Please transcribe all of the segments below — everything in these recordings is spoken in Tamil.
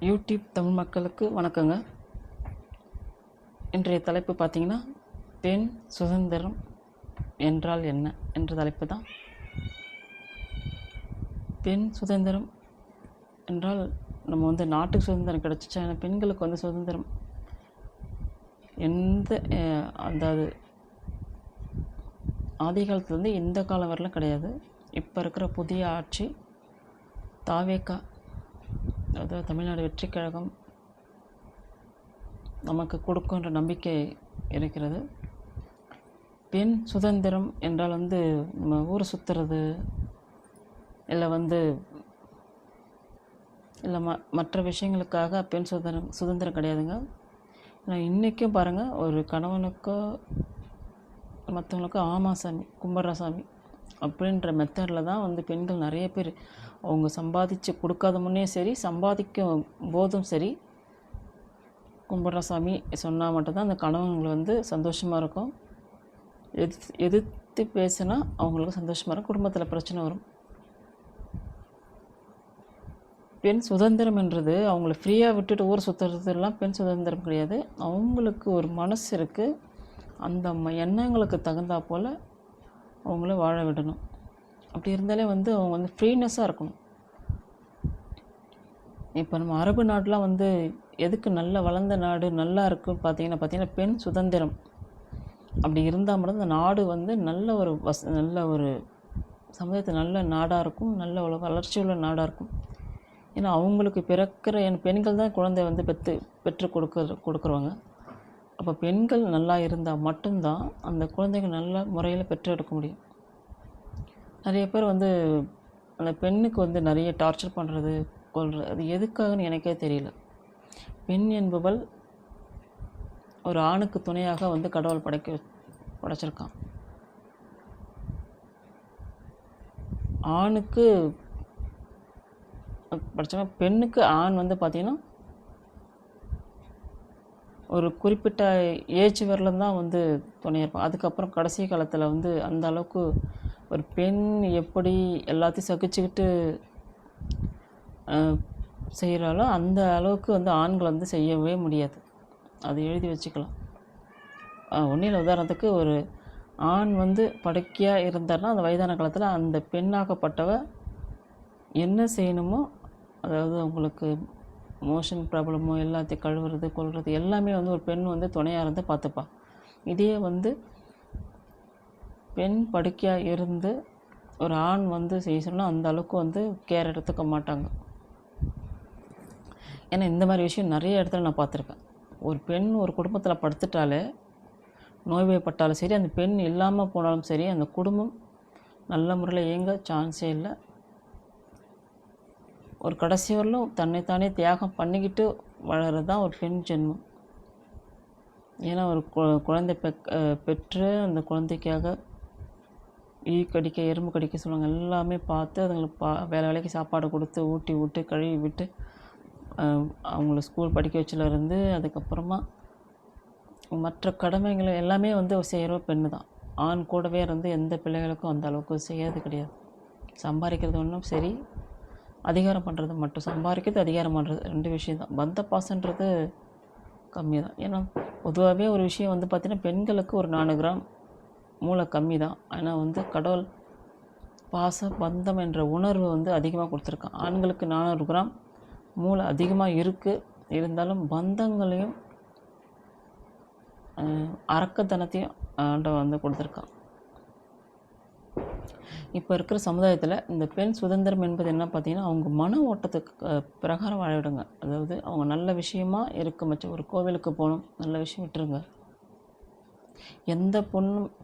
யூடியூப் தமிழ் மக்களுக்கு வணக்கங்க. இன்றைய தலைப்பு பார்த்திங்கன்னா, பெண் சுதந்திரம் என்றால் என்ன என்ற தலைப்பு தான். பெண் சுதந்திரம் என்றால் நம்ம நாட்டுக்கு சுதந்திரம் கிடச்சிச்சா, பெண்களுக்கு சுதந்திரம் எந்த அதாவது ஆதி காலத்துலேருந்து இந்த காலம் வரலாம் கிடையாது. இப்போ இருக்கிற புதிய ஆட்சி தாவேகா, அதாவது தமிழ்நாடு வெற்றி கழகம் நமக்கு கொடுக்குன்ற நம்பிக்கை இருக்கிறது. பெண் சுதந்திரம் என்றால் நம்ம ஊரை சுற்றுறது இல்லை இல்லை மற்ற விஷயங்களுக்காக பெண் சுதந்திரம் கிடையாதுங்க. நான் இன்றைக்கும் பாருங்கள், ஒரு கணவனுக்கோ மற்றவங்களுக்கோ ஆமாசாமி கும்பிட்றசாமி அப்படின்ற மெத்தடில் தான் பெண்கள் நிறைய பேர் அவங்க சம்பாதிச்சு கொடுக்காத முன்னே சரி, சம்பாதிக்கும் போதும் சரி, கும்பிட்றசாமி சொன்னால் மட்டும்தான் அந்த கணவன்கள் சந்தோஷமாக இருக்கும். எதிர்த்து பேசினா அவங்களுக்கு சந்தோஷமாக இருக்கும், குடும்பத்தில் பிரச்சனை வரும். பெண் சுதந்திரம் என்றது அவங்கள ஃப்ரீயாக விட்டுட்டு ஊர் சுற்றுறதுலாம் பெண் சுதந்திரம் கிடையாது. அவங்களுக்கு ஒரு மனசு இருக்குது, அந்த எண்ணங்களுக்கு தகுந்தா போல் அவங்கள வாழ விடணும். அப்படி இருந்தாலே அவங்க ஃப்ரீனஸ்ஸாக இருக்கணும். இப்போ நம்ம அரபு நாடெலாம் எதுக்கு நல்ல வளர்ந்த நாடு நல்லா இருக்குன்னு பார்த்தீங்கன்னா பெண் சுதந்திரம் அப்படி இருந்தால் மட்டும் அந்த நாடு நல்ல ஒரு சமுதாயத்தில் நல்ல நாடாக இருக்கும், நல்ல வளர்ச்சி உள்ள நாடாக இருக்கும். ஏன்னா அவங்களுக்கு பிறக்கிற பெண்கள் தான் குழந்தை பெற்று கொடுக்குறவங்க. அப்போ பெண்கள் நல்லா இருந்தால் மட்டும்தான் அந்த குழந்தைகள் நல்ல முறையில் பெற்றெடுக்க முடியும். நிறைய பேர் அந்த பெண்ணுக்கு நிறைய டார்ச்சர் பண்ணுறது, கொள்வது, அது எதுக்காகன்னு எனக்கே தெரியல. பெண் என்பவள் ஒரு ஆணுக்கு துணையாக கடவுள் படைச்சிருக்கான். ஆணுக்கு படைச்சாங்க, பெண்ணுக்கு ஆண் பார்த்திங்கன்னா ஒரு குறிப்பிட்ட ஏஜ் வரலும் தான் துணையாக இருப்பான். அதுக்கப்புறம் கடைசி காலத்தில் அந்த அளவுக்கு ஒரு பெண் எப்படி எல்லாத்தையும் சகிச்சுக்கிட்டு செய்கிறாலோ அந்த அளவுக்கு ஆண்கள் செய்யவே முடியாது. அது எழுதி வச்சுக்கலாம். ஒன்றும் இல்லை, உதாரணத்துக்கு ஒரு ஆண் படுக்கையாக இருந்தார்னா அந்த வயதான காலத்தில் அந்த பெண்ணாகப்பட்டவ என்ன செய்யணுமோ, அதாவது அவங்களுக்கு மோஷன் ப்ராப்ளமோ எல்லாத்தையும் கழுவுறது கொள்வது எல்லாமே ஒரு பெண் துணையாக இருந்து பார்த்துப்பா. இதே பெண் படுக்கையாக இருந்து ஒரு ஆண் செய்ய சொன்னால் அந்த அளவுக்கு கேர் எடுத்துக்க மாட்டாங்க. ஏன்னா இந்த மாதிரி விஷயம் நிறைய இடத்துல நான் பார்த்துருக்கேன். ஒரு பெண் ஒரு குடும்பத்தில் படுத்துட்டாலே, நோய்வாய்ப்பட்டாலும் சரி, அந்த பெண் இல்லாமல் போனாலும் சரி, அந்த குடும்பம் நல்ல முறையில் இயங்க சான்ஸே இல்லை. ஒரு கடைசி வரலும் தன்னைத்தானே தியாகம் பண்ணிக்கிட்டு வளர்கிறது தான் ஒரு பெண் ஜென்மம். ஏன்னா ஒரு குழந்தை பெற்று அந்த குழந்தைக்காக கடிக்க எறும்பு கடிக்க சொல்லுவாங்க, எல்லாமே பார்த்து அதுங்களுக்கு வேலைக்கு சாப்பாடு கொடுத்து ஊட்டி விட்டு கழுவி விட்டு அவங்கள ஸ்கூல் படிக்க வச்சிலேருந்து அதுக்கப்புறமா மற்ற கடமைகளை எல்லாமே செய்கிற பெண்ணு தான். ஆண் கூடவே எந்த பிள்ளைகளுக்கும் அந்த அளவுக்கு செய்யறது கிடையாது. சம்பாதிக்கிறது ஒன்றும் சரி, அதிகாரம் பண்ணுறது மட்டும். சம்பாதிக்கிறது அதிகாரம் பண்ணுறது ரெண்டு விஷயம் தான். பந்த பாசன்றது கம்மி தான். ஏன்னா பொதுவாகவே ஒரு விஷயம் பார்த்திங்கன்னா பெண்களுக்கு ஒரு 4 கிராம் மூளை கம்மி தான். ஆனால் கடவுள் பாச பந்தம் என்ற உணர்வு அதிகமாக கொடுத்துருக்கான். ஆண்களுக்கு 400 கிராம் மூளை அதிகமாக இருக்குது. இருந்தாலும் பந்தங்களையும் அரக்கத்தனத்தையும் ஆண்டவன் கொடுத்துருக்கான். இப்போ இருக்கிற சமுதாயத்தில் இந்த பெண் சுதந்திரம் என்பது என்ன பார்த்திங்கன்னா, அவங்க மன ஓட்டத்துக்கு பிரகாரம் வாழவிடுங்க. அதாவது அவங்க நல்ல விஷயமாக இருக்கும் ஒரு கோவிலுக்கு போகணும், நல்ல விஷயம் விட்டுருங்க. எந்த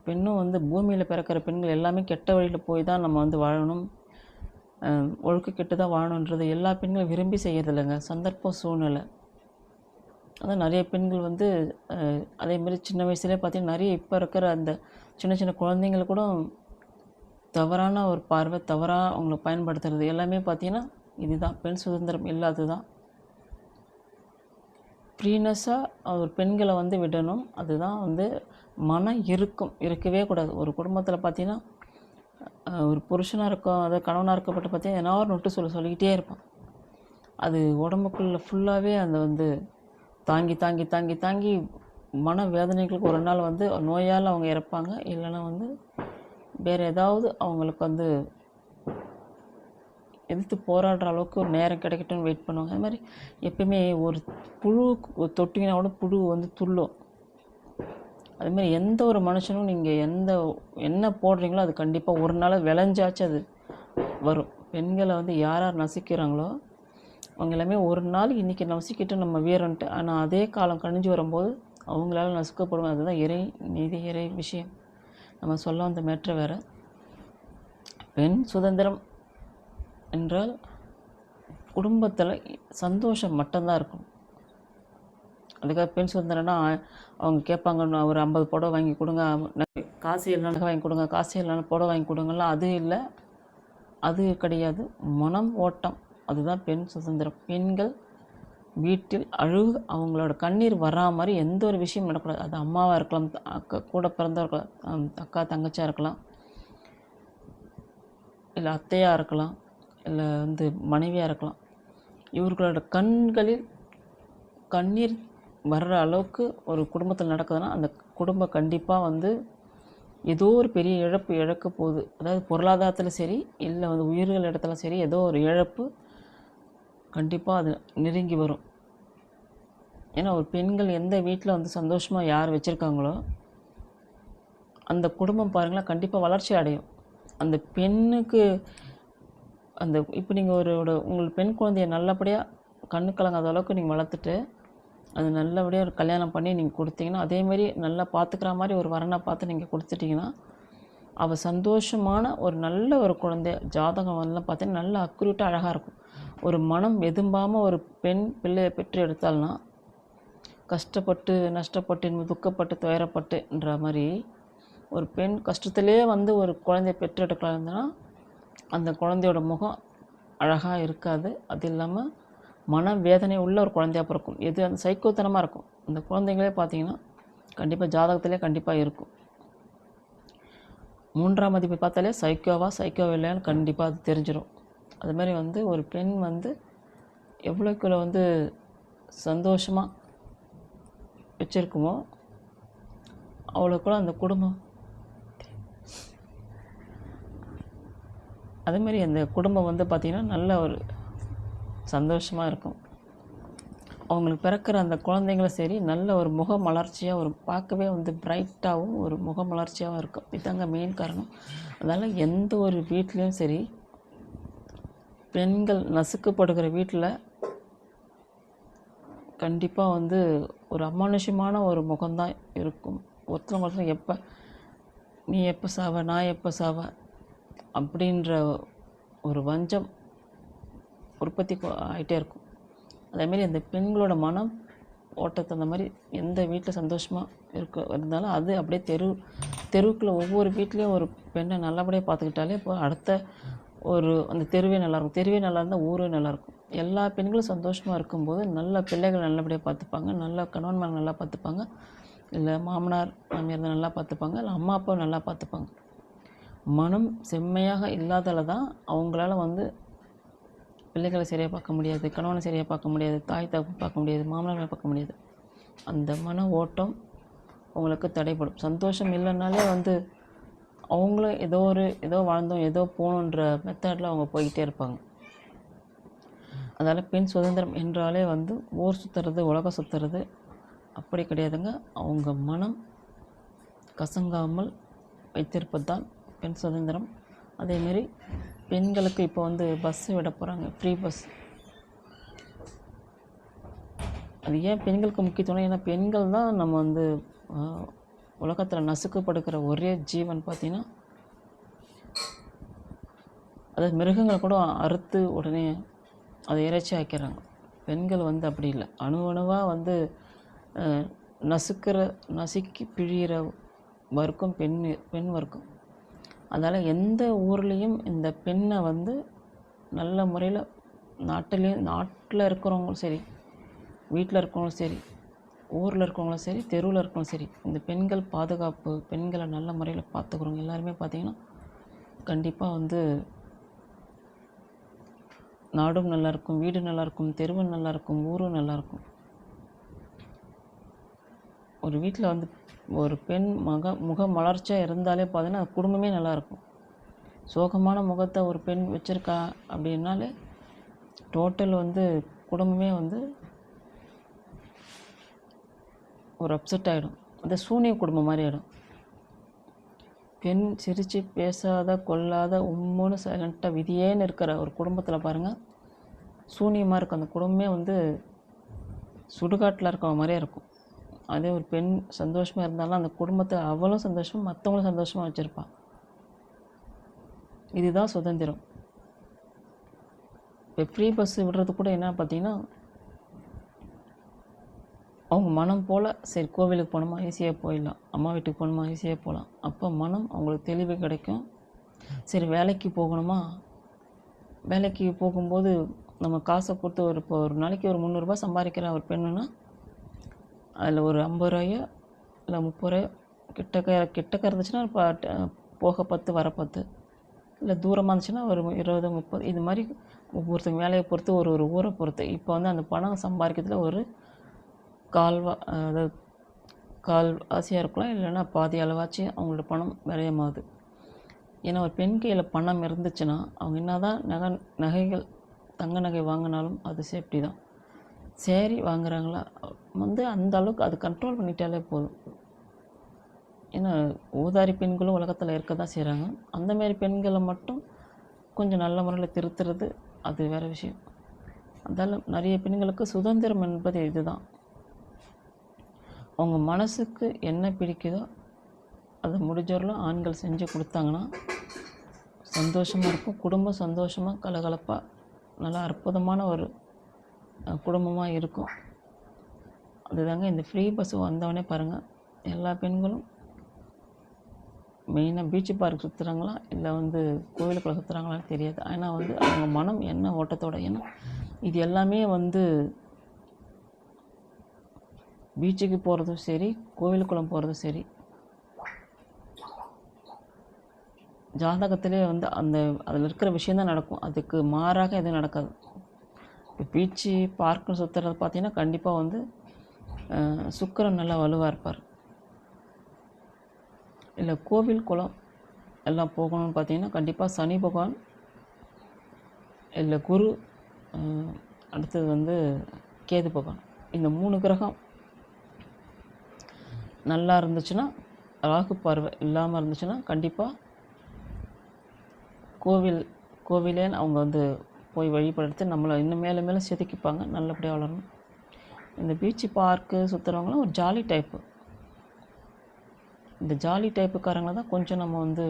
பெண்ணும் பூமியில் பிறக்கிற பெண்கள் எல்லாமே கெட்ட வழியில் போய் தான் நம்ம வாழணும், ஒழுக்க கெட்டு தான் வாழணுன்றது எல்லா பெண்களும் விரும்பி செய்யறதில்லைங்க. சந்தர்ப்பம் சூழ்நிலை அதான் நிறைய பெண்கள் அதேமாதிரி சின்ன வயசுலேயே பார்த்திங்கன்னா நிறைய இப்போ இருக்கிற அந்த சின்ன சின்ன குழந்தைங்கள கூட தவறான ஒரு பார்வை, தவறாக அவங்கள பயன்படுத்துறது எல்லாமே பார்த்திங்கன்னா இதுதான் பெண் சுதந்திரம் இல்லாதது தான். ஃப்ரீனஸ்ஸாக ஒரு பெண்களை விடணும். அதுதான் மனம் இருக்கவே கூடாது. ஒரு குடும்பத்தில் பார்த்திங்கன்னா ஒரு புருஷனாக இருக்கும், அதாவது கணவனாக இருக்கப்பட்டு பார்த்திங்கன்னா ஏன்னா ஒரு நொட்டு சொல்லிக்கிட்டே இருப்பான். அது உடம்புக்குள்ளே ஃபுல்லாகவே அந்த வந்து தாங்கி தாங்கி தாங்கி தாங்கி மன வேதனைகளுக்கு ஒரு நாள் வந்து நோயால் அவங்க இறப்பாங்க. இல்லைன்னா வந்து வேறு ஏதாவது அவங்களுக்கு வந்து எதிர்த்து போராடுற அளவுக்கு ஒரு நேரம் கிடைக்கட்டும்னு வெயிட் பண்ணுவாங்க. அது மாதிரி எப்பயுமே ஒரு புழு தொட்டிங்கன்னா கூட புழு வந்து துள்ளும். அதுமாதிரி எந்த ஒரு மனுஷனும் நீங்கள் என்ன போடுறீங்களோ அது கண்டிப்பாக ஒரு நாள் விளைஞ்சாச்சும் அது வரும். பெண்களை வந்து யார் யார் நசிக்கிறாங்களோ அவங்க எல்லாமே ஒரு நாள் இன்றைக்கி நசிக்கிட்டு நம்ம வீரன்ட்டு, ஆனால் அதே காலம் கழிஞ்சு வரும்போது அவங்களால நசுக்கப்படும். அதுதான் இறை நீதி, இறை விஷயம். நம்ம சொல்ல வந்த மேட்ரு வேறு. பெண் சுதந்திரம் என்றால் குடும்பத்தில் சந்தோஷம் மட்டும்தான் இருக்கும். அதுக்காக பெண் சுதந்திரம்னா அவங்க கேட்பாங்க, ஒரு 50 புடவை வாங்கி கொடுங்க, காசு இல்லைனா வாங்கி கொடுங்க, காசு இல்லைனா புடவை வாங்கி கொடுங்கலாம். அது இல்லை, அது கிடையாது. மனம் ஓட்டம், அதுதான் பெண் சுதந்திரம். பெண்கள் வீட்டில் அவங்களோட கண்ணீர் வரா மாதிரி எந்த ஒரு விஷயம் நடக்கூடாது. அது அம்மாவாக இருக்கலாம், கூட பிறந்தவர்கள் இருக்கலாம், அக்கா தங்கச்சியாக இருக்கலாம், இல்லை அத்தையாக இருக்கலாம், இல்லை வந்து மனைவியாக இருக்கலாம். இவர்களோட கண்களில் கண்ணீர் வர்ற அளவுக்கு ஒரு குடும்பத்தில் நடக்குதுன்னா அந்த குடும்பம் கண்டிப்பாக வந்து ஏதோ ஒரு பெரிய இழப்பு இழக்க போகுது. அதாவது பொருளாதாரத்தில் சரி, இல்லை வந்து உயிர்கள் இடத்துல சரி, ஏதோ ஒரு இழப்பு கண்டிப்பாக அது நெருங்கி வரும். ஏன்னா ஒரு பெண்கள் எந்த வீட்டில் வந்து சந்தோஷமாக யார் வச்சுருக்காங்களோ அந்த குடும்பம் பாருங்களேன் கண்டிப்பாக வளர்ச்சி அடையும். அந்த பெண்ணுக்கு அந்த இப்போ நீங்கள் உங்கள் பெண் குழந்தைய நல்லபடியாக கண்ணு கலங்காத அளவுக்கு நீங்கள் வளர்த்துட்டு அது நல்லபடியாக ஒரு கல்யாணம் பண்ணி நீங்கள் கொடுத்தீங்கன்னா, அதேமாரி நல்லா பார்த்துக்கிற மாதிரி ஒரு வரனை பார்த்து நீங்கள் கொடுத்துட்டிங்கன்னா அவள் சந்தோஷமான ஒரு நல்ல ஒரு குழந்தை ஜாதகம் எல்லாம் பார்த்தீங்கன்னா நல்லா அக்யூரேட்டாக அழகாக இருக்கும். ஒரு மனம் வெதும்பாமல் ஒரு பெண் பிள்ளையை பெற்று எடுத்தால்னா கஷ்டப்பட்டு நஷ்டப்பட்டு துக்கப்பட்டு துயரப்பட்டுன்ற மாதிரி ஒரு பெண் கஷ்டத்திலே வந்து ஒரு குழந்தைய பெற்றெடுக்கலாம்னா அந்த குழந்தையோட முகம் அழகாக இருக்காது. அது இல்லாமல் மன வேதனை உள்ள ஒரு குழந்தையாக பிறக்கும். எது அந்த சைக்கோத்தனமாக இருக்கும். அந்த குழந்தைங்களே பார்த்தீங்கன்னா கண்டிப்பாக ஜாதகத்திலே கண்டிப்பாக இருக்கும். 3ஆம் மதிப்பு பார்த்தாலே சைக்கோவா இல்லையான்னு கண்டிப்பாக அது தெரிஞ்சிடும். அதுமாதிரி வந்து ஒரு பெண் வந்து எவ்வளோக்குள்ள வந்து சந்தோஷமாக வச்சுருக்குமோ அவ்வளோக்குள்ள அந்த குடும்பம் அதேமாதிரி அந்த குடும்பம் வந்து பார்த்திங்கன்னா நல்ல ஒரு சந்தோஷமாக இருக்கும். அவங்களுக்கு பிறக்கிற அந்த குழந்தைங்களும் சரி நல்ல ஒரு முக மலர்ச்சியாக ஒரு பார்க்கவே வந்து பிரைட்டாகவும் ஒரு முக மலர்ச்சியாகவும் இருக்கும். இதுதாங்க மெயின் காரணம். அதனால் எந்த ஒரு வீட்லேயும் சரி பெண்கள் நசுக்கப்படுகிற வீட்டில் கண்டிப்பாக வந்து ஒரு அமானுஷ்யமான ஒரு முகம்தான் இருக்கும். ஒருத்தவங்க நீ எப்போ சாவ நான் எப்போ சாவ அப்படின்ற ஒரு வஞ்சம் உற்பத்தி ஆகிட்டே இருக்கும். அதேமாரி அந்த பெண்களோட மனம் ஓட்டத்தை அந்த மாதிரி எந்த வீட்டில் சந்தோஷமாக இருந்தாலும் அது அப்படியே தெருவுக்குள்ளே ஒவ்வொரு வீட்லேயும் ஒரு பெண்ணை நல்லபடியாக பார்த்துக்கிட்டாலே இப்போ அடுத்த அந்த தெருவே நல்லாயிருக்கும். தெருவே நல்லா இருந்தால் ஊரே நல்லாயிருக்கும். எல்லா பெண்களும் சந்தோஷமாக இருக்கும்போது நல்ல பிள்ளைகள் நல்லபடியாக பார்த்துப்பாங்க, நல்ல கணவன்மார் நல்லா பார்த்துப்பாங்க, இல்லை மாமனார் மாமியார் தான் நல்லா பார்த்துப்பாங்க, இல்லை அம்மா அப்பாவும் நல்லா பார்த்துப்பாங்க. மனம் செம்மையாக இல்லாதால தான் அவங்களால வந்து பிள்ளைகளை சரியாக பார்க்க முடியாது, கணவனை சரியாக பார்க்க முடியாது, தாய் தகப்பை பார்க்க முடியாது, மாமனாரை பார்க்க முடியாது. அந்த மன ஓட்டம் அவங்களுக்கு தடைப்படும். சந்தோஷம் இல்லைன்னாலே வந்து அவங்களும் ஏதோ வாழ்ந்தோம் ஏதோ போகணுன்ற மெத்தடில் அவங்க போய்கிட்டே இருப்பாங்க. அதனால் பெண் சுதந்திரம் என்றாலே வந்து ஊர் சுற்றுறது உலகம் சுற்றுறது அப்படி கிடையாதுங்க. அவங்க மனம் கசங்காமல் வைத்திருப்பது தான் பெண் சுதந்திரம். அதேமாரி பெண்களுக்கு இப்போ வந்து பஸ்ஸு விட போகிறாங்க, ஃப்ரீ பஸ். அது ஏன் பெண்களுக்கு முக்கியத்துவம்? ஏன்னா பெண்கள் தான் நம்ம வந்து உலகத்தில் நசுக்கப்படுகிற ஒரே ஜீவன். பார்த்திங்கன்னா அதாவது மிருகங்களை கூட அறுத்து உடனே அதை இறைச்சி ஆக்கிறாங்க. பெண்கள் வந்து அப்படி இல்லை, அணுவாக வந்து நசுக்கி பிழிகிற வர்க்கம் பெண் வர்க்கம். அதனால் எந்த ஊர்லேயும் இந்த பெண்ணை வந்து நல்ல முறையில் நாட்டில் இருக்கிறவங்களும் சரி, வீட்டில் இருக்கிறவங்களும் சரி, ஊரில் இருக்கிறவங்களும் சரி, தெருவில் இருக்கிறவங்களும் சரி, இந்த பெண்கள் பாதுகாப்பு, பெண்களை நல்ல முறையில் பார்த்துக்கிறவங்க எல்லாருமே பார்த்திங்கன்னா கண்டிப்பாக வந்து நாடும் நல்லாயிருக்கும், வீடு நல்லாயிருக்கும், தெருவும் நல்லாயிருக்கும், ஊரும் நல்லாயிருக்கும். ஒரு வீட்டில் வந்து ஒரு பெண் முக மலர்ச்சியாக இருந்தாலே பார்த்தீங்கன்னா குடும்பமே நல்லாயிருக்கும். சோகமான முகத்தை ஒரு பெண் வச்சுருக்கா அப்படின்னாலே டோட்டல் வந்து குடும்பமே வந்து ஒரு அப்செட் ஆகிடும். அது சூனிய குடும்பம் மாதிரி ஆகிடும். பெண் சிரித்து பேசாத கொள்ளாத உம்முன்னு சைலண்ட்டாக விதியேன்னு இருக்கிற ஒரு குடும்பத்தில் பாருங்கள், சூனியமாக இருக்கும். அந்த குடும்பமே வந்து சுடுகாட்டில் இருக்கிற மாதிரியே இருக்கும். அதே ஒரு பெண் சந்தோஷமாக இருந்தாலும் அந்த குடும்பத்தை அவளும் சந்தோஷமாக மற்றவங்களும் சந்தோஷமாக வச்சுருப்பாள். இதுதான் சுதந்திரம். இப்போ ஃப்ரீ பஸ் விடுறது கூட என்ன பார்த்தீங்கன்னா, அவங்க மனம் போல் சரி கோவிலுக்கு போகணுமா ஈஸியாக போயிடலாம், அம்மா வீட்டுக்கு போகணுமா ஈஸியாக போகலாம். அப்போ மனம் அவங்களுக்கு தெளிவு கிடைக்கும். சரி வேலைக்கு போகணுமா, வேலைக்கு போகும்போது நம்ம காசை கொடுத்து இப்போ ஒரு நாளைக்கு ஒரு 300 ரூபாய் சம்பாதிக்கிற ஒரு பெண்ணுன்னா அதில் ஒரு 50 ரூபாயோ இல்லை 30 ரூபாயோ கிட்டக்க இருந்துச்சுன்னா இப்போ போக 10 வர 10, இல்லை தூரமாக இருந்துச்சுன்னா ஒரு 20 30, இது மாதிரி ஒவ்வொருத்தங்க வேலையை பொறுத்து ஒரு ஊரை பொறுத்து. இப்போ வந்து அந்த பணம் சம்பாதிக்கிறதுல ஒரு அதாவது கால் ஆசையாக இருக்கலாம், இல்லைன்னா பாதி அளவாச்சு அவங்களோட பணம் விரயமாகுது. ஏன்னா ஒரு பெண் கையில் பணம் இருந்துச்சுன்னா அவங்க என்ன தான் நகைகள் தங்க நகை வாங்கினாலும் அது சேஃப்டி தான். சேரீ வாங்குறாங்களா வந்து அந்த அளவுக்கு அது கண்ட்ரோல் பண்ணிட்டாலே போதும். ஏன்னா ஊதாரி பெண்களும் உலகத்தில் இருக்க தான் செய்கிறாங்க. அந்தமாரி பெண்களை மட்டும் கொஞ்சம் நல்ல முறையில் திருத்துறது அது வேறு விஷயம். அதனால் நிறைய பெண்களுக்கு சுதந்திரம் என்பது இதுதான். அவங்க மனசுக்கு என்ன பிடிக்குதோ அதை முடிஞ்சவர்களும் ஆண்கள் செஞ்சு கொடுத்தாங்கன்னா சந்தோஷமாக இருக்கும். குடும்பம் சந்தோஷமாக கலகலப்பாக நல்லா அற்புதமான ஒரு குடும்பமாக இருக்கும். அதுதாங்க இந்த ஃப்ரீ பஸ் வந்தவொடனே பாருங்கள், எல்லா பெண்களும் மெயினாக பீச்சு பார்க் சுற்றுறாங்களா இல்லை வந்து கோவிலுக்குள்ளே சுற்றுறாங்களான்னு தெரியாது. ஆனால் வந்து அவங்க மனம் என்ன ஓட்டத்தோட, ஏன்னா இது எல்லாமே வந்து பீச்சுக்கு போகிறதும் சரி கோவிலுக்குள்ளே போகிறதும் சரி ஜாதகத்திலே வந்து அதில் இருக்கிற விஷயந்தான் நடக்கும். அதுக்கு மாறாக எதுவும் நடக்காது. இப்போ பீச்சு பார்க்குன்னு சுற்றுறது பார்த்திங்கன்னா கண்டிப்பாக வந்து சுக்கிரன் நல்லா வலுவாக இருப்பார். இல்லை கோவில் குளம் எல்லாம் போகணும்னு பார்த்திங்கன்னா கண்டிப்பாக சனி பகவான் இல்லை குரு, அடுத்தது வந்து கேது பகவான், இந்த 3 கிரகம் நல்லா இருந்துச்சுன்னா, ராகு பார்வை இல்லாமல் இருந்துச்சுன்னா கண்டிப்பாக கோவிலேன்னு அவங்க வந்து போய் வழிபடுத்து நம்மளை இன்னும் மேலே மேலே செதுக்கிப்பாங்க, நல்லபடியாக வளரணும். இந்த பீச்சு பார்க்கு சுற்றுறவங்களாம் ஒரு ஜாலி டைப்பு. இந்த ஜாலி டைப்புக்காரங்களை தான் கொஞ்சம் நம்ம வந்து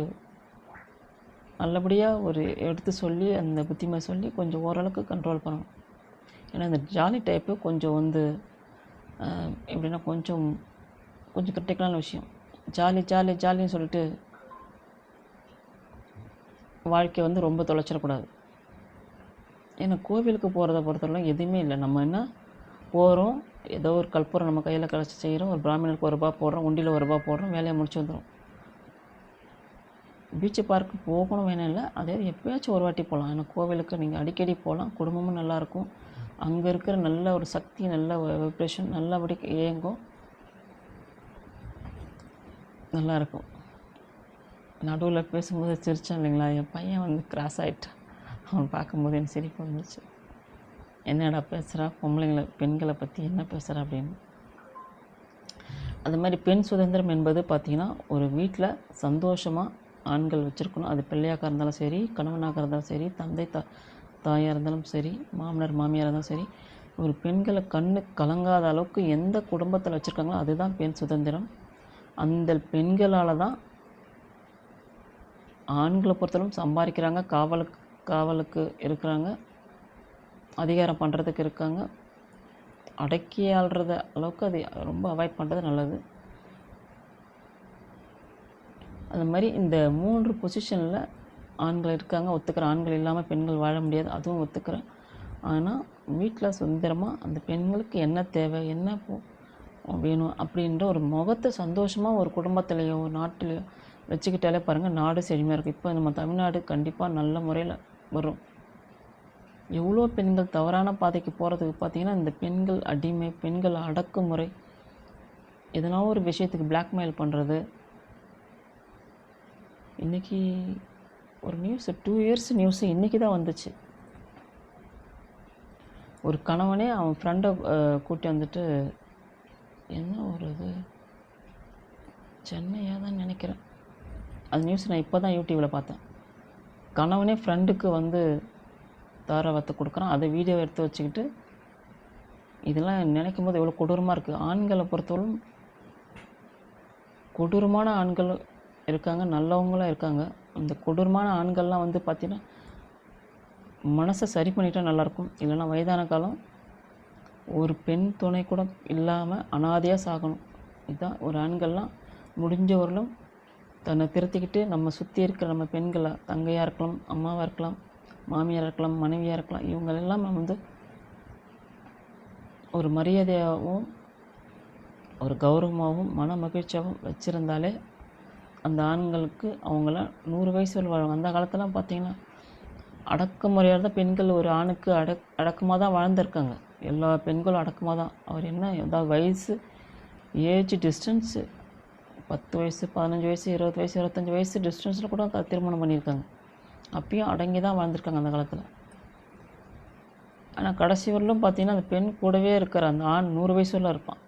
நல்லபடியாக ஒரு எடுத்து சொல்லி அந்த புத்திமை சொல்லி கொஞ்சம் ஓரளவுக்கு கண்ட்ரோல் பண்ணணும். ஏன்னா இந்த ஜாலி டைப்பு கொஞ்சம் வந்து எப்படின்னா கொஞ்சம் கிரிட்டிக்கலான விஷயம். ஜாலி ஜாலி ஜாலின்னு சொல்லிட்டு வாழ்க்கையை வந்து ரொம்ப தொலைச்சிடக்கூடாது. ஏன்னா கோவிலுக்கு போகிறத பொறுத்தவரைக்கும் எதுவுமே இல்லை. நம்ம என்ன போகிறோம், ஏதோ ஒரு கற்பூரம் நம்ம கையில் கழிச்சு செய்கிறோம், ஒரு பிராமணருக்கு 1 ரூபா போடுறோம், உண்டியில் 1 ரூபா போடுறோம், வேலையை முடிச்சு வந்துடும். பீச்சு பார்க்கு போகணும் வேணும் இல்லை, அதே எப்போயாச்சும் ஒரு வாட்டி போகலாம். ஏன்னா கோவிலுக்கு நீங்கள் அடிக்கடி போகலாம், குடும்பமும் நல்லாயிருக்கும். அங்கே இருக்கிற நல்ல ஒரு சக்தி, நல்ல வைப்ரேஷன் நல்லபடி இயங்கும், நல்லாயிருக்கும். நடுவில் பேசும்போது சிரித்தான் இல்லைங்களா, என் பையன் வந்து கிராஸ் ஆகிட்டான். அவன் பார்க்கும்போது எனக்கு சிரிப்பு வந்துச்சு. என்னடா பேசுகிறா, பெண்களை பற்றி என்ன பேசுகிறா அப்படின்னு. அது மாதிரி பெண் சுதந்திரம் என்பது பார்த்திங்கன்னா ஒரு வீட்டில் சந்தோஷமாக ஆண்கள் வச்சுருக்கணும். அது பிள்ளையாக இருந்தாலும் சரி, கணவனாக இருந்தாலும் சரி, தந்தை தாயாக இருந்தாலும் சரி, மாமனார் மாமியார் இருந்தாலும் சரி, ஒரு பெண்களை கண்ணு கலங்காத அளவுக்கு எந்த குடும்பத்தில் வச்சுருக்காங்களோ அதுதான் பெண் சுதந்திரம். அந்த பெண்களால் தான் ஆண்களை பொறுத்தளவும் சம்பாதிக்கிறாங்க, காவலுக்கு இருக்கிறாங்க, அதிகாரம் பண்ணுறதுக்கு இருக்காங்க. அடக்கி ஆள்றத அளவுக்கு அது ரொம்ப அவாய்ட் பண்ணுறது நல்லது. அது மாதிரி இந்த 3 பொசிஷனில் ஆண்கள் இருக்காங்க, ஒத்துக்கிறேன். ஆண்கள் இல்லாமல் பெண்கள் வாழ முடியாது, அதுவும் ஒத்துக்கிறேன். ஆனால் வீட்டில் சுதந்திரமாக அந்த பெண்களுக்கு என்ன தேவை, என்ன வேணும் அப்படின்ற ஒரு முகத்தை சந்தோஷமாக ஒரு குடும்பத்துலேயோ ஒரு நாட்டிலையோ வச்சுக்கிட்டாலே பாருங்கள் நாடு செழுமையாக இருக்கும். இப்போ நம்ம தமிழ்நாடு கண்டிப்பாக நல்ல முறையில் வரும். எவ்வளோ பெண்கள் தவறான பாதைக்கு போகிறதுக்கு பார்த்திங்கன்னா இந்த பெண்கள் அடிமை, பெண்கள் அடக்குமுறை, எதனா ஒரு விஷயத்துக்கு பிளாக்மெயில் பண்ணுறது. இன்றைக்கி ஒரு நியூஸ் 2 இயர்ஸ் நியூஸு இன்றைக்கி தான் வந்துச்சு. ஒரு கணவனே அவன் ஃப்ரெண்டை கூட்டி வந்துட்டு, என்ன ஒரு இது சென்னையாக தான் நினைக்கிறேன், அது நியூஸ் நான் இப்போ தான் யூடியூப்பில் பார்த்தேன். கணவனே ஃப்ரெண்டுக்கு வந்து தாராவத்தை கொடுக்குறான், அதை வீடியோ எடுத்து வச்சுக்கிட்டு. இதெல்லாம் நினைக்கும் போது எவ்வளோ கொடூரமாக இருக்குது. ஆண்களை பொறுத்தவரைக்கும் கொடூரமான ஆண்கள் இருக்காங்க, நல்லவங்களும் இருக்காங்க. அந்த கொடூரமான ஆண்கள்லாம் வந்து பார்த்திங்கன்னா மனசை சரி பண்ணிட்டா நல்லாயிருக்கும். இல்லைன்னா வயதான காலம் ஒரு பெண் துணை கூட இல்லாமல் அனாதையாக சாகணும். இதுதான் ஒரு ஆண்கள்லாம் முடிஞ்சவர்களும் தன்னை திருத்திக்கிட்டு நம்ம சுற்றி இருக்கிற நம்ம பெண்களை, தங்கையாக இருக்கலாம், அம்மாவாக இருக்கலாம், மாமியார் இருக்கலாம், மனைவியாக இருக்கலாம், இவங்களெல்லாம் வந்து ஒரு மரியாதையாகவும் ஒரு கௌரவமாகவும் மன மகிழ்ச்சியாகவும் வச்சுருந்தாலே அந்த ஆண்களுக்கு அவங்கள 100 வயசு வாழ்வாங்க. அந்த காலத்தெல்லாம் பார்த்திங்கன்னா அடக்குமுறையாக தான் பெண்கள் ஒரு ஆணுக்கு அடக்கமாக தான் வாழ்ந்திருக்காங்க. எல்லா பெண்களும் அடக்கமாக தான். அவர் என்ன ஏதாவது வயசு ஏஜ் டிஸ்டன்ஸு 10 வயசு 15 வயசு 20 வயசு 25 வயசு டிஸ்டன்ஸில் கூட திருமணம் பண்ணியிருக்காங்க. அப்பயும் அடங்கி தான் வாழ்ந்திருக்காங்க அந்த காலத்தில். ஆனால் கடைசி வரலும் பார்த்திங்கன்னா அந்த பெண் கூடவே இருக்கிற அந்த ஆண் 100 வயசுல இருப்பான்,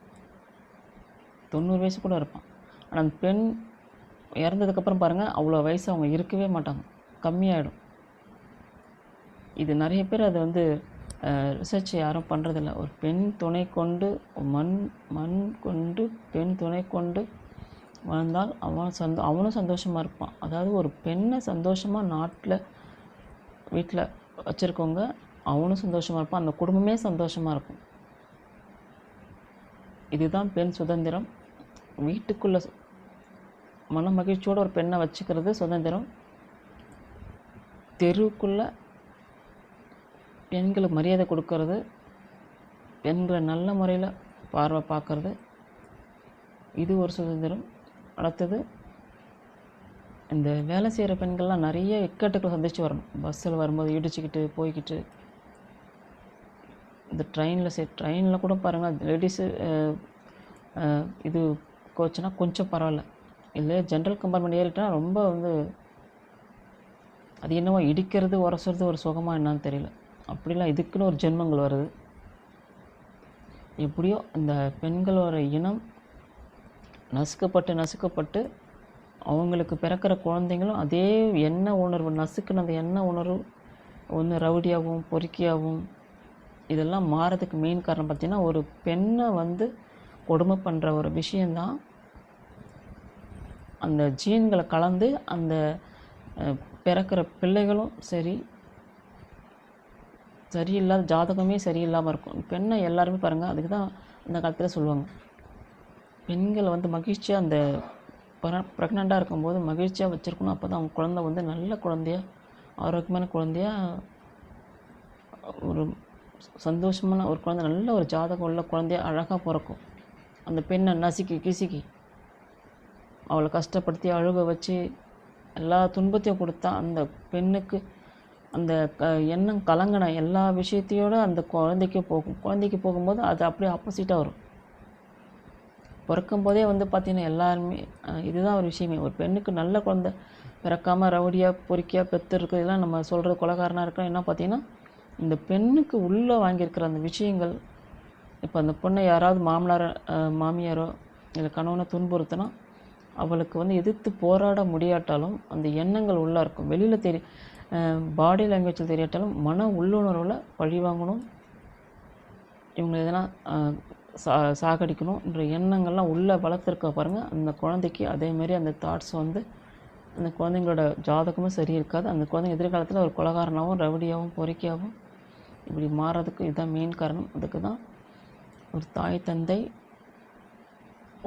90 வயசு கூட இருப்பான். ஆனால் அந்த பெண் இறந்ததுக்கப்புறம் பாருங்கள் அவ்வளோ வயசு அவங்க இருக்கவே மாட்டாங்க, கம்மியாயிடும். இது நிறைய பேர் அது வந்து ரிசர்ச் யாரும் பண்ணுறதில்ல. ஒரு பெண் துணை கொண்டு மண் கொண்டு பெண் துணை கொண்டு வாழ்ந்தால் அவனும் சந்தோஷமாக இருப்பான். அதாவது ஒரு பெண்ணை சந்தோஷமாக நாட்டில் வீட்டில் வச்சுருக்கவங்க அவனும் சந்தோஷமாக இருப்பான், அந்த குடும்பமே சந்தோஷமாக இருக்கும். இதுதான் பெண் சுதந்திரம். வீட்டுக்குள்ளே மன மகிழ்ச்சியோடு ஒரு பெண்ணை வச்சுக்கிறது சுதந்திரம். தெருவுக்குள்ளே பெண்களுக்கு மரியாதை கொடுக்கறது, பெண்களை நல்ல முறையில் பார்வை பார்க்கறது, இது ஒரு சுதந்திரம். அடுத்தது இந்த வேலை செய்கிற பெண்கள்லாம் நிறைய இக்கட்டுக்களை சந்திச்சு வரணும். பஸ்ஸில் வரும்போது இடிச்சுக்கிட்டு போய்கிட்டு, இந்த ட்ரெயினில் கூட பாருங்கள் லேடிஸு இது கோச்சுனா கொஞ்சம் பரவாயில்ல, இல்லை ஜென்ரல் கம்பார்ட்மெண்ட் ஏறிட்டா ரொம்ப வந்து அது என்னவோ இடிக்கிறது உரசுறது ஒரு சுகமாக என்னான்னு தெரியல. அப்படிலாம் இதுக்குன்னு ஒரு ஜென்மங்கள் வருது. எப்படியோ இந்த பெண்களோட இனம் நசுக்கப்பட்டு அவங்களுக்கு பிறக்கிற குழந்தைங்களும் அதே எண்ணெய் உணர்வு, நசுக்குன்னு அந்த எண்ணெய் உணர்வு ஒன்று ரவுடியாகவும் பொறுக்கியாகவும் இதெல்லாம் மாறதுக்கு மெயின் காரணம் பார்த்திங்கன்னா ஒரு பெண்ணை வந்து கொடுமை பண்ணுற ஒரு விஷயந்தான். அந்த ஜீன்களை கலந்து அந்த பிறக்கிற பிள்ளைகளும் சரியில்லாத ஜாதகமே சரியில்லாமல் இருக்கும். பெண்ணை எல்லாருமே பாருங்கள், அதுக்கு தான் அந்த காலத்தில் சொல்லுவாங்க, பெண்களை வந்து மகிழ்ச்சியாக அந்த ப்ரெக்னெண்ட்டாக இருக்கும்போது மகிழ்ச்சியாக வச்சுருக்கணும். அப்போ தான் அவங்க குழந்தை வந்து நல்ல குழந்தையாக, ஆரோக்கியமான குழந்தையாக, ஒரு சந்தோஷமான ஒரு குழந்தை, நல்ல ஒரு ஜாதகம் உள்ள குழந்தையாக அழகாக பிறக்கும். அந்த பெண்ணை நசுக்கி கிசுக்கி அவளை கஷ்டப்படுத்தி அழுக வச்சு எல்லா துன்பத்தையும் கொடுத்தா அந்த பெண்ணுக்கு அந்த எண்ணம் கலங்கின எல்லா விஷயத்தையோடு அந்த குழந்தைக்கு போகும்போது அது அப்படியே ஆப்போசிட்டாக வரும். பிறக்கும்போதே வந்து பார்த்திங்கன்னா எல்லாருமே இதுதான் ஒரு விஷயமே. ஒரு பெண்ணுக்கு நல்ல குழந்தை பிறக்காமல் ரவுடியாக பொறுக்கியாக பெற்று இருக்கிறதெல்லாம் நம்ம சொல்கிறது கொலைகாரனாக இருக்கோம். என்ன பார்த்திங்கன்னா இந்த பெண்ணுக்கு உள்ளே வாங்கியிருக்கிற அந்த விஷயங்கள். இப்போ அந்த பொண்ணை யாராவது மாமியாரோ இல்லை கணவனை துன்புறுத்தினா அவளுக்கு வந்து எதிர்த்து போராட முடியாட்டாலும் அந்த எண்ணங்கள் உள்ளே இருக்கும். வெளியில் பாடி லாங்குவேஜில் தெரியாட்டாலும் மன உள்ளுணர்வில் பழி வாங்கணும், இவங்க எதனா சாகடிக்கணும்ன்ற எண்ணங்கள்லாம் உள்ளே வளர்த்துருக்க பாருங்கள். அந்த குழந்தைக்கு அதேமாரி அந்த தாட்ஸ் வந்து அந்த குழந்தைங்களோட ஜாதகமும் சரி இருக்காது. அந்த குழந்தை எதிர்காலத்தில் ஒரு கொலைகாரனாகவும் ரவுடியாகவும் பொறுக்கியாகவும் இப்படி மாறதுக்கு இதுதான் மெயின் காரணம். அதுக்கு தான் ஒரு தாய் தந்தை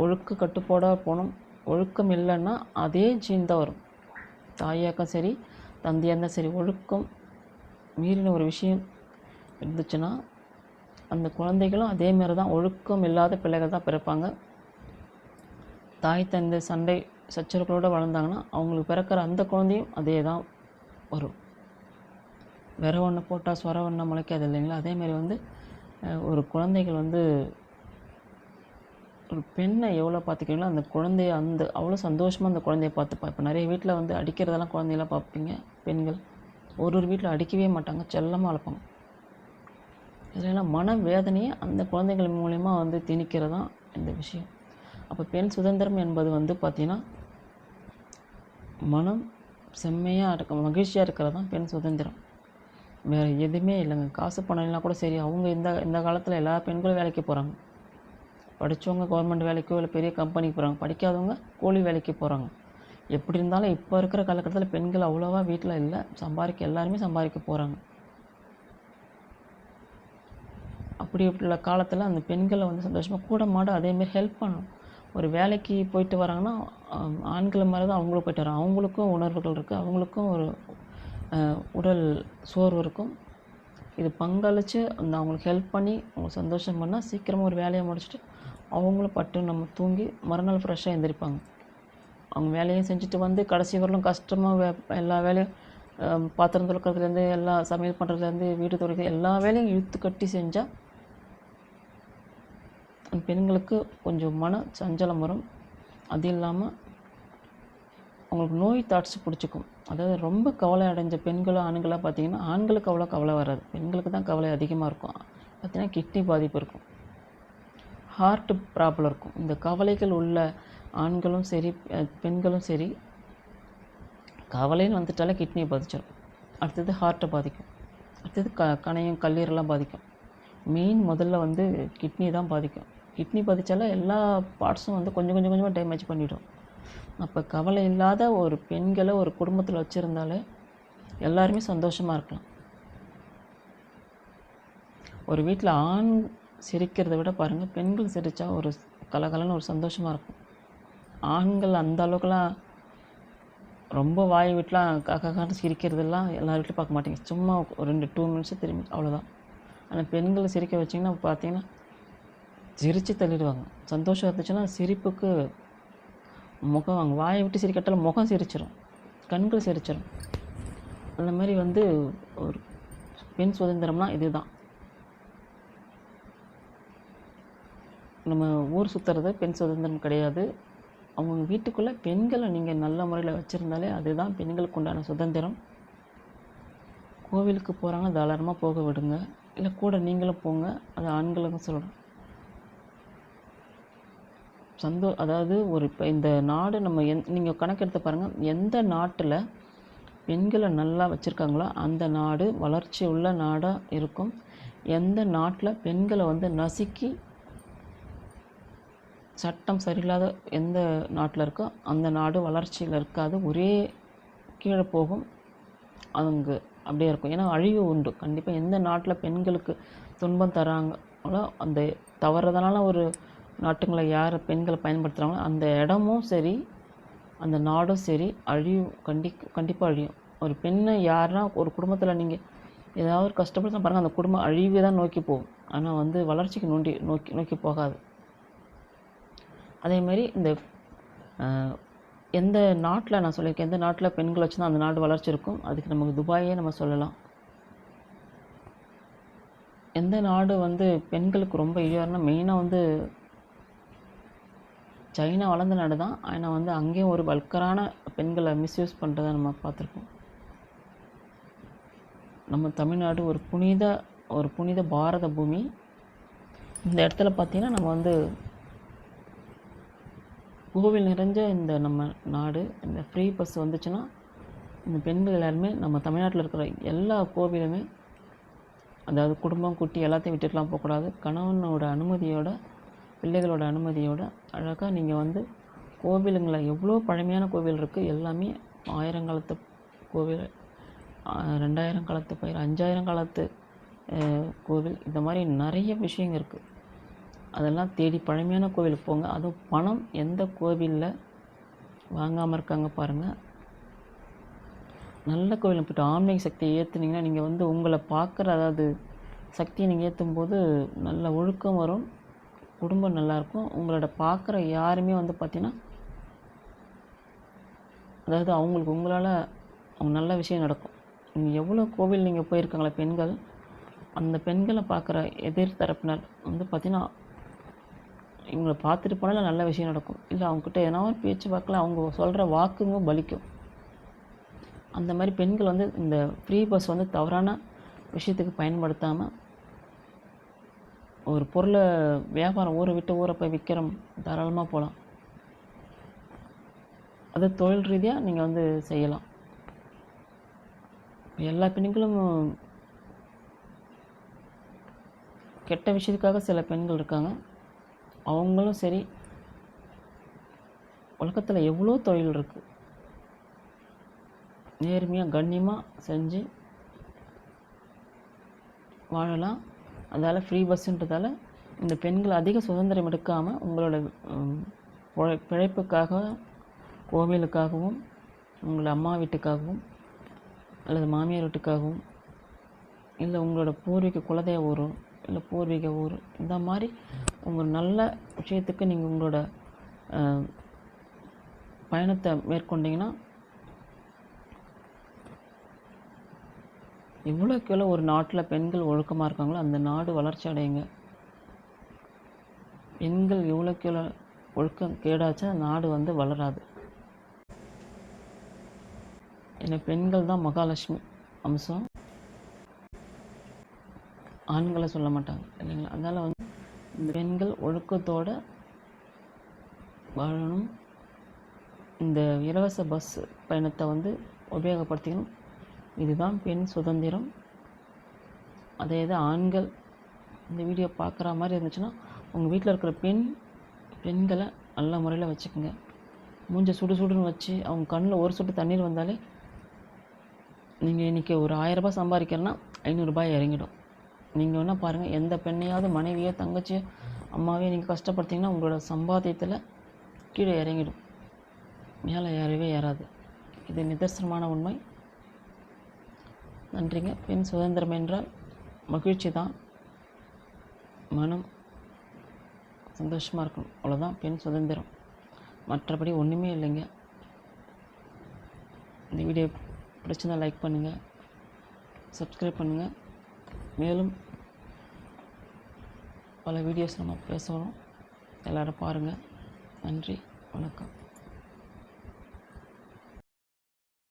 ஒழுக்க கட்டுப்பாடாக போகணும். ஒழுக்கம் இல்லைன்னா அதே ஜீன் தான் வரும். தாயாக்கும் சரி தந்தையாக இருந்தால் சரி, ஒழுக்கம் மீறின ஒரு விஷயம் இருந்துச்சுன்னா அந்த குழந்தைகளும் அதேமாரி தான் ஒழுக்கம் இல்லாத பிள்ளைகள் தான் பிறப்பாங்க. தாய் தந்தை சண்டை சச்சரவுகளோடு வளர்ந்தாங்கன்னா அவங்களுக்கு பிறக்கிற அந்த குழந்தையும் அதே தான் வரும். விர ஒன்று போட்டால் சொர ஒன்று முளைக்காது இல்லைங்களா? அதேமாரி வந்து ஒரு குழந்தைகள் வந்து ஒரு பெண்ணை எவ்வளோ பார்த்துக்கிறீங்களோ அந்த குழந்தைய அவ்வளோ சந்தோஷமாக அந்த குழந்தைய பார்த்துப்பா. இப்போ நிறைய வீட்டில் வந்து அடிக்கிறதெல்லாம் குழந்தையெல்லாம் பார்ப்பீங்க. பெண்கள் ஒரு வீட்டில் அடிக்கவே மாட்டாங்க, செல்லமாக வளர்ப்பாங்க. இதெல்லாம் மன வேதனையை அந்த குழந்தைகள் மூலயமா வந்து திணிக்கிறது தான் இந்த விஷயம். அப்போ பெண் சுதந்திரம் என்பது வந்து பார்த்திங்கன்னா மனம் செம்மையாக இருக்க மகிழ்ச்சியாக இருக்கிறது தான் பெண் சுதந்திரம். வேறு எதுவுமே இல்லைங்க. காசு பணம் இல்லைனா கூட சரி, அவங்க இந்த காலத்தில் எல்லா பெண்களும் வேலைக்கு போகிறாங்க. படித்தவங்க கவர்மெண்ட் வேலைக்கோ இல்லை பெரிய கம்பெனிக்கு போகிறாங்க, படிக்காதவங்க கூலி வேலைக்கு போகிறாங்க. எப்படி இருந்தாலும் இப்போ இருக்கிற காலகட்டத்தில் பெண்கள் அவ்வளோவா வீட்டில் இல்லை, எல்லாருமே சம்பாதிக்க போகிறாங்க. அப்படி உள்ள காலத்தில் அந்த பெண்களை வந்து சந்தோஷமாக கூட மாட அதேமாரி ஹெல்ப் பண்ணணும். ஒரு வேலைக்கு போயிட்டு வராங்கன்னா ஆண்களை மாதிரி தான் அவங்களும் போயிட்டு வராங்க. அவங்களுக்கும் உணர்வுகள் இருக்குது, அவங்களுக்கும் ஒரு உடல் சோர்வு இருக்கும். இது பங்களித்து அவங்களுக்கு ஹெல்ப் பண்ணி அவங்க சந்தோஷம் பண்ணால் சீக்கிரமாக ஒரு வேலையை முடிச்சுட்டு அவங்களும் பட்டு நம்ம தூங்கி மறுநாள் ஃப்ரெஷ்ஷாக எழுந்திரிப்பாங்க. அவங்க வேலையும் செஞ்சுட்டு வந்து கடைசி வரலும் கஷ்டமாக எல்லா வேலையும் பாத்திரம் துலக்கிறதுலேருந்து எல்லா சமையல் பண்ணுறதுலேருந்து வீடு துடைக்கிறது எல்லா வேலையும் இழுத்து கட்டி செஞ்சால் அந்த பெண்களுக்கு கொஞ்சம் மன சஞ்சலம் வரும். அது இல்லாமல் அவங்களுக்கு நோய் தாட்ஸ் பிடிச்சிக்கும். அதாவது ரொம்ப கவலை அடைஞ்ச பெண்களும் ஆண்களாக பார்த்திங்கன்னா ஆண்களுக்கு அவ்வளோ கவலை வராது, பெண்களுக்கு தான் கவலை அதிகமாக இருக்கும். பார்த்திங்கன்னா கிட்னி பாதிப்பு இருக்கும், ஹார்ட்டு ப்ராப்ளம் இருக்கும். இந்த கவலைகள் உள்ள ஆண்களும் சரி பெண்களும் சரி கவலைன்னு வந்துட்டாலே கிட்னியை பாதிச்சிடும், அடுத்தது ஹார்ட்டை பாதிக்கும், அடுத்தது கணையம் கல்லீரலாம் பாதிக்கும். முதல்ல வந்து கிட்னி தான் பாதிக்கும். கிட்னி பாதித்தாலே எல்லா பார்ட்ஸும் வந்து கொஞ்சம் கொஞ்சமாக டேமேஜ் பண்ணிவிடும். அப்போ கவலை இல்லாத ஒரு பெண்களை ஒரு குடும்பத்தில் வச்சுருந்தாலே எல்லாருமே சந்தோஷமாக இருக்கலாம். ஒரு வீட்டில் ஆண் சிரிக்கிறத விட பாருங்கள், பெண்கள் சிரித்தா ஒரு கலகலன்னு ஒரு சந்தோஷமாக இருக்கும். ஆண்கள் அந்த அளவுக்குலாம் ரொம்ப வாய் வீட்டெலாம் காக்கான்னு சிரிக்கிறதெல்லாம் எல்லார் வீட்டிலும் பார்க்க மாட்டேங்க. சும்மா ஒரு 2 மினிட்ஸ் திரும்பி அவ்வளோதான். ஆனால் பெண்களை சிரிக்க வச்சிங்கன்னா பார்த்தீங்கன்னா சிரித்து தள்ளிடுவாங்க. சந்தோஷம் இருந்துச்சுன்னா சிரிப்புக்கு முகம், அவங்க வாயை விட்டு சிரிக்கட்டாலும் முகம் சிரிச்சிடும், கண்கள் சிரிச்சிடும். அந்த மாதிரி வந்து ஒரு பெண் சுதந்திரம்னா இதுதான். நம்ம ஊர் சுற்றுறது பெண் சுதந்திரம் கிடையாது. அவங்க வீட்டுக்குள்ளே பெண்களை நீங்கள் நல்ல முறையில் வச்சுருந்தாலே அதுதான் பெண்களுக்கு உண்டான சுதந்திரம். கோவிலுக்கு போகிறாங்க, தாராளமாக போக விடுங்க, இல்லை கூட நீங்களும் போங்க, அது ஆண்களுக்கும் சொல்லணும். அதாவது ஒரு இப்போ இந்த நாடு நம்ம நீங்கள் கணக்கெடுத்து பாருங்கள், எந்த நாட்டில் பெண்களை நல்லா வச்சுருக்காங்களோ அந்த நாடு வளர்ச்சி உள்ள நாடாக இருக்கும். எந்த நாட்டில் பெண்களை வந்து நசுக்கி சட்டம் சரியில்லாத எந்த நாட்டில் இருக்கோ அந்த நாடு வளர்ச்சியில் இருக்காது, ஒரே கீழே போகும், அங்கே அப்படியே இருக்கும். ஏன்னா அழிவு உண்டு கண்டிப்பாக. எந்த நாட்டில் பெண்களுக்கு துன்பம் தராங்களோ, அந்த தவறுதலான ஒரு நாட்டுங்களை யார் பெண்களை பயன்படுத்துகிறாங்களோ அந்த இடமும் சரி அந்த நாடும் சரி அழியும், கண்டிப்பாக அழியும். ஒரு பெண்ணை யாருன்னா ஒரு குடும்பத்தில் நீங்கள் ஏதாவது ஒரு கஷ்டப்படுத்த பாருங்கள், அந்த குடும்பம் அழிவே தான் நோக்கி போகும், ஆனால் வந்து வளர்ச்சிக்கு நோக்கி போகாது. அதேமாரி இந்த எந்த நாட்டில் நான் சொல்லியிருக்கேன், எந்த நாட்டில் பெண்கள் வச்சுன்னா அந்த நாடு வளர்ச்சி இருக்கும், அதுக்கு நமக்கு துபாயே நம்ம சொல்லலாம். எந்த நாடு வந்து பெண்களுக்கு ரொம்ப இழிவாருன்னா மெயினாக வந்து சைனா வளர்ந்த நாடு தான், ஆனால் வந்து அங்கேயும் ஒரு வல்கரான பெண்களை மிஸ்யூஸ் பண்ணுறதை நம்ம பார்த்துருக்கோம். நம்ம தமிழ்நாடு ஒரு புனித பாரத பூமி. இந்த இடத்துல பார்த்திங்கன்னா நம்ம வந்து கோவில் நிறைஞ்ச இந்த நம்ம நாடு. இந்த ஃப்ரீ பஸ் வந்துச்சுன்னா இந்த பெண்கள் எல்லாருமே நம்ம தமிழ்நாட்டில் இருக்கிற எல்லா கோவிலுமே, அதாவது குடும்பம் குட்டி எல்லாத்தையும் விட்டுட்டுலாம் போகக்கூடாது, கணவனோட அனுமதியோட பிள்ளைகளோட அனுமதியோட அழகாக நீங்கள் வந்து கோவிலுங்களை எவ்வளோ பழமையான கோவில் இருக்குது, எல்லாமே 1000 காலத்து கோவில், 2000 காலத்து பயிர், 5000 காலத்து கோவில், இந்த மாதிரி நிறைய விஷயங்கள் இருக்குது. அதெல்லாம் தேடி பழமையான கோவிலுக்கு போங்க. அதுவும் பணம் எந்த கோவிலில் வாங்காமல் இருக்காங்க பாருங்கள். நல்ல கோவிலுக்கு போய்ட்டு ஆன்மீக சக்தியை ஏற்றுனீங்கன்னா நீங்கள் வந்து உங்களை பார்க்குற, அதாவது சக்தியை நீங்கள் ஏற்றும்போது நல்ல ஒழுக்கம் வரும், குடும்பம் நல்லாயிருக்கும். உங்களோட பார்க்குற யாருமே வந்து பார்த்திங்கன்னா, அதாவது அவங்களுக்கு உங்களால் அவங்க நல்ல விஷயம் நடக்கும். நீங்கள் எவ்வளோ கோவில் நீங்கள் போயிருக்காங்களே பெண்கள், அந்த பெண்களை பார்க்குற எதிர் தரப்பினர் வந்து பார்த்திங்கன்னா, இவங்களை பார்த்துட்டு போனாலும் நல்ல விஷயம் நடக்கும். இல்லை அவங்கக்கிட்ட எதனா ஒரு பேச்சு வாக்கில் அவங்க சொல்கிற வாக்குங்க பலிக்கும். அந்த மாதிரி பெண்கள் வந்து இந்த ஃப்ரீ பஸ் வந்து தவறான விஷயத்துக்கு பயன்படுத்தாமல், ஒரு பொருளை வியாபாரம் ஊரை விட்டு ஊரை போய் விற்கிறோம், தாராளமாக போகலாம். அது தொழில் ரீதியாக நீங்கள் வந்து செய்யலாம். எல்லா பெண்களும் கெட்ட விஷயத்துக்காக சில பெண்கள் இருக்காங்க. அவங்களும் சரி, உலகத்தில் எவ்வளோ தொழில் இருக்குது, நேர்மையாக கண்ணியமாக செஞ்சு வாழலாம். அதால் ஃப்ரீ பஸ்ஸுன்றதால இந்த பெண்கள் அதிக சுதந்திரம் எடுக்காமல் உங்களோட பிழைப்புக்காக, கோவிலுக்காகவும், உங்களோட அம்மா வீட்டுக்காகவும் அல்லது மாமியார் வீட்டுக்காகவும், இல்லை உங்களோட பூர்வீக குலதெய்வ ஊர், இல்லை பூர்வீக ஊர், இந்த மாதிரி உங்கள் நல்ல விஷயத்துக்கு நீங்கள் உங்களோட பயணத்தை மேற்கொண்டீங்கன்னா, எவ்வளோக்கு ஒரு நாட்டில் பெண்கள் ஒழுக்கமாக இருக்காங்களோ அந்த நாடு வளர்ச்சி அடையுங்க. பெண்கள் எவ்வளோக்கு ஒழுக்கம் கேடாச்சா நாடு வந்து வளராது. ஏன்னா பெண்கள் தான் மகாலட்சுமி அம்சம், ஆண்களை சொல்ல மாட்டாங்க இல்லைங்களா. அதனால் வந்து இந்த பெண்கள் ஒழுக்கத்தோடு வாழணும். இந்த இலவச பஸ் பயணத்தை வந்து உபயோகப்படுத்திக்கணும். இதுதான் பெண் சுதந்திரம். அதே இது ஆண்கள் இந்த வீடியோ பார்க்குற மாதிரி இருந்துச்சுன்னா உங்கள் வீட்டில் இருக்கிற பெண்களை நல்ல முறையில் வச்சுக்கோங்க. மூஞ்ச சுடுன்னு வச்சு அவங்க கண்ணில் ஒரு சொட்டு தண்ணீர் வந்தாலே, நீங்கள் இன்றைக்கி ஒரு 1000 ரூபாய் சம்பாதிக்கிறேன்னா 500 ரூபாய் இறங்கிடும். நீங்கள் வேணால் பாருங்கள், எந்த பெண்ணையாவது மனைவியோ தங்கச்சியோ அம்மாவையோ நீங்கள் கஷ்டப்படுத்திங்கன்னா உங்களோட சம்பாத்தியத்தில் கீழே இறங்கிடும், மேலே ஏறவே ஏறாது. இது நிதர்சனமான உண்மை. நன்றிங்க. பெண் சுதந்திரம் என்றால் மகிழ்ச்சி தான், மனம் சந்தோஷமாக இருக்கணும், அவ்வளோதான் பெண் சுதந்திரம். மற்றபடி ஒன்றுமே இல்லைங்க. இந்த வீடியோ பிடிச்சிருந்தால் லைக் பண்ணுங்கள், சப்ஸ்கிரைப் பண்ணுங்கள். மேலும் பல வீடியோஸ் நம்ம பேசுகிறோம், எல்லோரும் பாருங்கள். நன்றி, வணக்கம்.